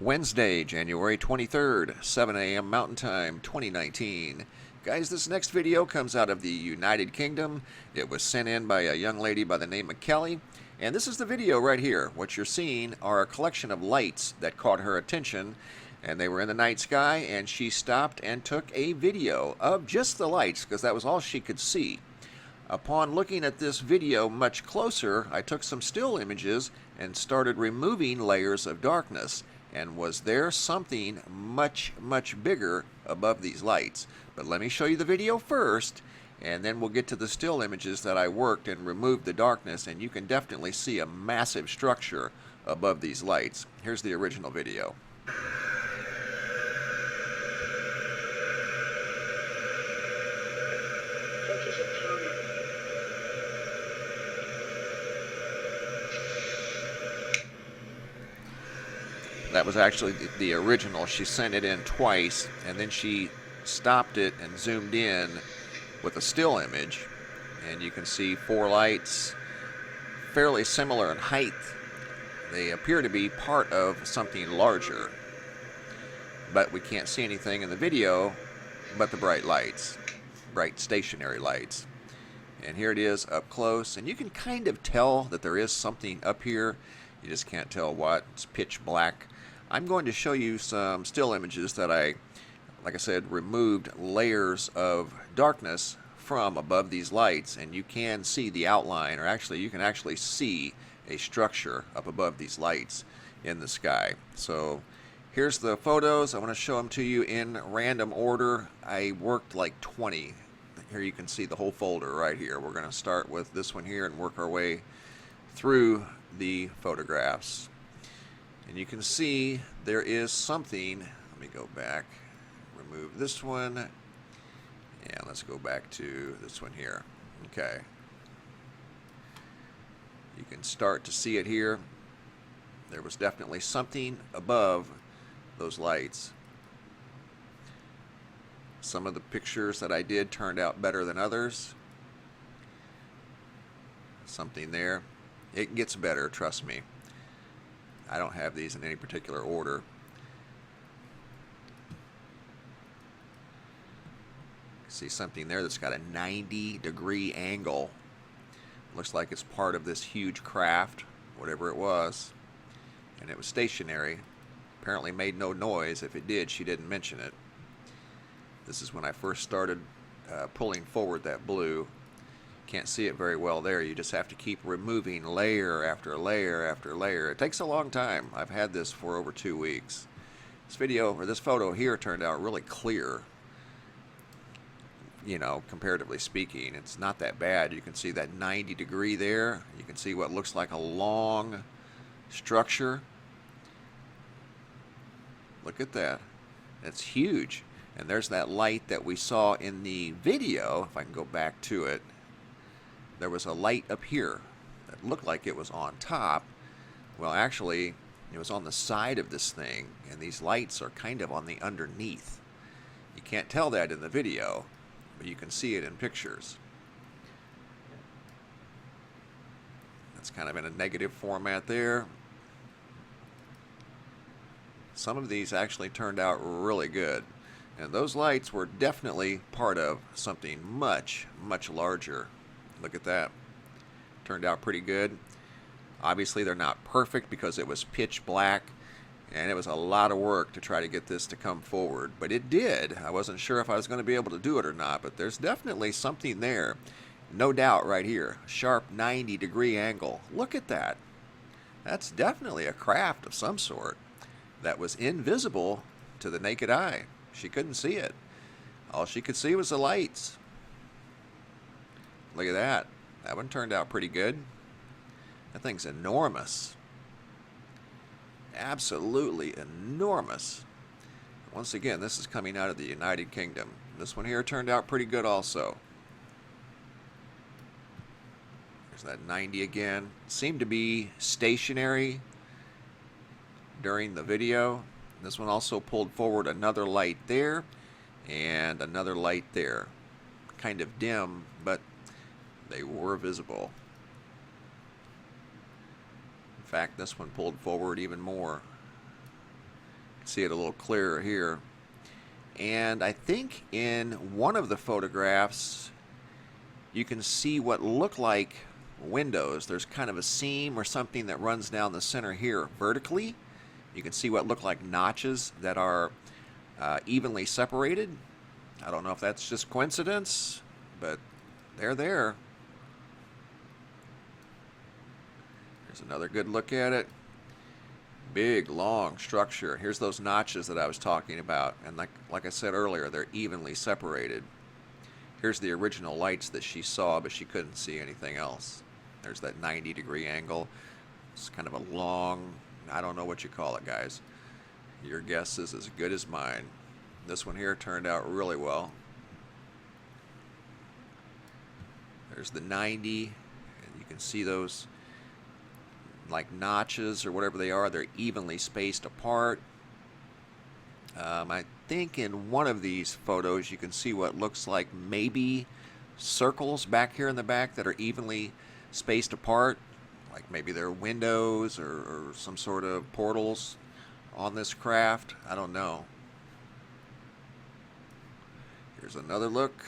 Wednesday, January 23rd, 7 a.m. Mountain Time, 2019. Guys, this next video comes out of the United Kingdom. It was sent in by a young lady by the name of Kelly. And this is the video right here. What you're seeing are a collection of lights that caught her attention. And they were in the night sky, and she stopped and took a video of just the lights because that was all she could see. Upon looking at this video much closer, I took some still images and started removing layers of darkness. And was there something much bigger above these lights? But let me show you the video first, and then we'll get to the still images that I worked and removed the darkness, and you can definitely see a massive structure above these lights. Here's the original video. That was actually the original. She sent it in twice, and then she stopped it and zoomed in with a still image. And you can see four lights, fairly similar in height. They appear to be part of something larger. But we can't see anything in the video but the bright lights, bright stationary lights. And here it is up close, and you can kind of tell that there is something up here. You just can't tell what. It's pitch black. I'm going to show you some still images that I, like I said, removed layers of darkness from above these lights, and you can see the outline, or actually you can actually see a structure up above these lights in the sky. So here's the photos. I want to show them to you in random order. I worked like 20. Here you can see the whole folder right here. We're going to start with this one here and work our way through the photographs. And you can see there is something. Let me go back, remove this one, and let's go back to this one here. Okay. You can start to see it here. There was definitely something above those lights. Some of the pictures that I did turned out better than others. Something there. It gets better, trust me. I don't have these in any particular order. See something there that's got a 90-degree angle. Looks like it's part of this huge craft, whatever it was. And it was stationary. Apparently made no noise. If it did, she didn't mention it. This is when I first started pulling forward that blue. Can't see it very well there. You just have to keep removing layer after layer after layer. It takes a long time. I've had this for over 2 weeks. This video, or this photo here, turned out really clear. You know, comparatively speaking, it's not that bad. You can see that 90-degree there. You can see what looks like a long structure. Look at that. It's huge. And there's that light that we saw in the video. If I can go back to it. There was a light up here that looked like it was on top. Well, actually, it was on the side of this thing, and these lights are kind of on the underneath. You can't tell that in the video, but you can see it in pictures. That's kind of in a negative format there. Some of these actually turned out really good. And those lights were definitely part of something much larger. Look at that. Turned out pretty good. Obviously, they're not perfect because it was pitch black, and it was a lot of work to try to get this to come forward. But it did. I wasn't sure if I was going to be able to do it or not, but there's definitely something there. No doubt right here. Sharp 90-degree angle. Look at that. That's definitely a craft of some sort that was invisible to the naked eye. She couldn't see it. All she could see was the lights. Look at that. That one turned out pretty good. That thing's enormous. Absolutely enormous. Once again, this is coming out of the United Kingdom. This one here turned out pretty good also. There's that 90 again. Seemed to be stationary during the video. This one also pulled forward another light there and another light there. Kind of dim, but they were visible. In fact, this one pulled forward even more. See it a little clearer here. And I think in one of the photographs, you can see what look like windows. There's kind of a seam or something that runs down the center here vertically. You can see what look like notches that are evenly separated. I don't know if that's just coincidence, but they're there. Here's another good look at it. Big, long structure. Here's those notches that I was talking about. And like I said earlier, they're evenly separated. Here's the original lights that she saw, but she couldn't see anything else. There's that 90-degree angle. It's kind of a long, I don't know what you call it, guys. Your guess is as good as mine. This one here turned out really well. There's the 90, and you can see those like notches or whatever they are. They're evenly spaced apart. I think in one of these photos you can see what looks like maybe circles back here in the back that are evenly spaced apart, like maybe they're windows or some sort of portals on this craft. I don't know. Here's another look.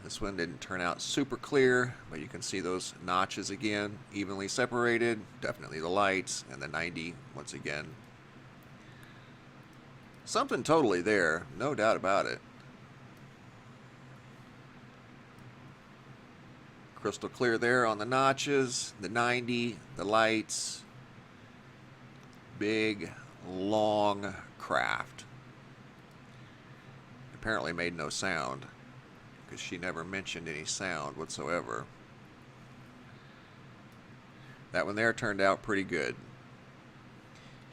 This one didn't turn out super clear, but you can see those notches again, evenly separated. Definitely the lights, and the 90 once again. Something totally there, no doubt about it. Crystal clear there on the notches, the 90, the lights. Big, long craft. Apparently made no sound, because she never mentioned any sound whatsoever. That one there turned out pretty good.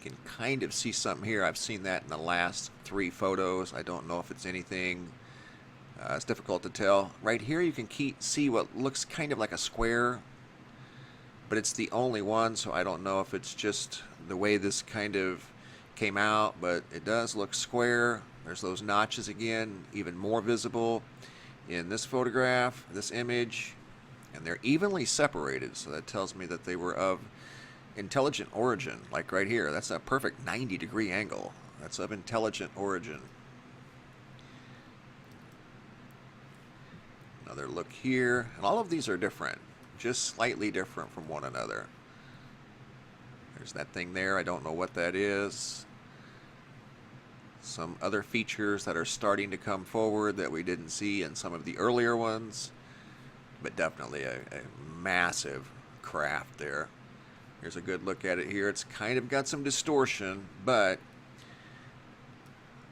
You can kind of see something here. I've seen that in the last 3 photos. I don't know if it's anything. It's difficult to tell. Right here you can see what looks kind of like a square, but it's the only one, so I don't know if it's just the way this kind of came out, but it does look square. There's those notches again, even more visible in this photograph, this image, and they're evenly separated, so that tells me that they were of intelligent origin. Like right here, that's a perfect 90-degree angle. That's of intelligent origin. Another look here, and all of these are different, just slightly different from one another. There's that thing there, I don't know what that is. Some other features that are starting to come forward that we didn't see in some of the earlier ones, but definitely a massive craft there. Here's a good look at it here. It's kind of got some distortion, but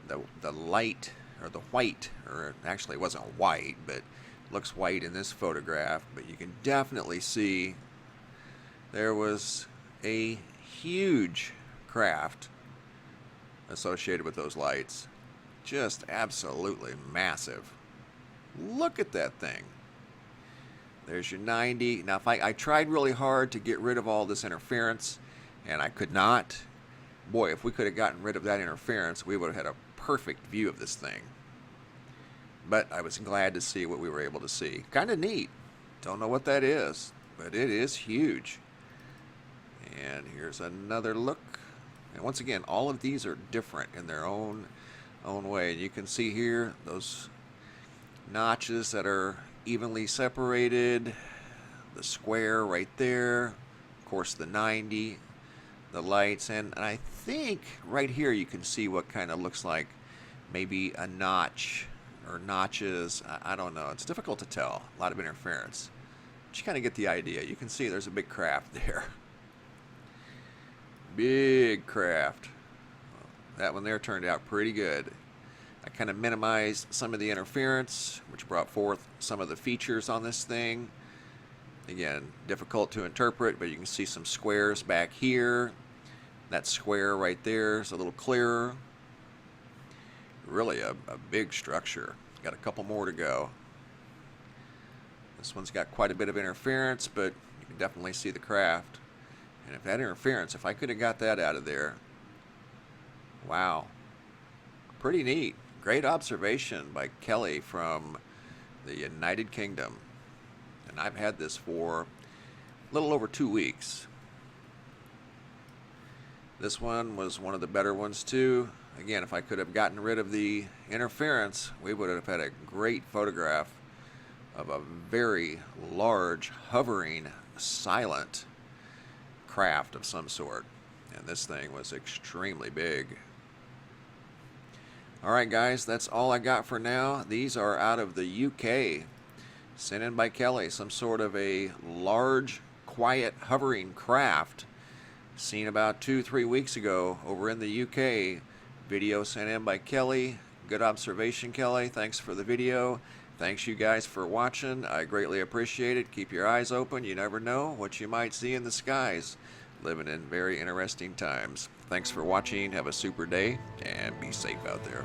the light, or the white, or actually it wasn't white, but looks white in this photograph, but you can definitely see there was a huge craft associated with those lights. Just absolutely massive. Look at that thing. There's your 90. Now if I tried really hard to get rid of all this interference, and I could not. Boy, if we could have gotten rid of that interference, we would have had a perfect view of this thing. But I was glad to see what we were able to see. Kind of neat. Don't know what that is, but it is huge. And here's another look. And once again, all of these are different in their own way. And you can see here those notches that are evenly separated, the square right there, of course the 90, the lights, and I think right here you can see what kind of looks like maybe a notch or notches. I don't know. It's difficult to tell. A lot of interference. But you kind of get the idea. You can see there's a big craft there. Big craft. That one there turned out pretty good. I kind of minimized some of the interference, which brought forth some of the features on this thing. Again, difficult to interpret, but you can see some squares back here. That square right there is a little clearer. Really a big structure. Got a couple more to go. This one's got quite a bit of interference, but you can definitely see the craft. And if that interference, if I could have got that out of there, wow. Pretty neat. Great observation by Kelly from the United Kingdom. And I've had this for a little over 2 weeks. This one was one of the better ones too. Again, if I could have gotten rid of the interference, we would have had a great photograph of a very large, hovering, silent craft of some sort. And this thing was extremely big. Alright guys, that's all I got for now. These are out of the UK, sent in by Kelly. Some sort of a large, quiet, hovering craft seen about 2-3 weeks ago over in the UK. Video sent in by Kelly. Good observation, Kelly. Thanks for the video. Thanks you guys for watching. I greatly appreciate it. Keep your eyes open. You never know what you might see in the skies. Living in very interesting times. Thanks for watching. Have a super day and be safe out there.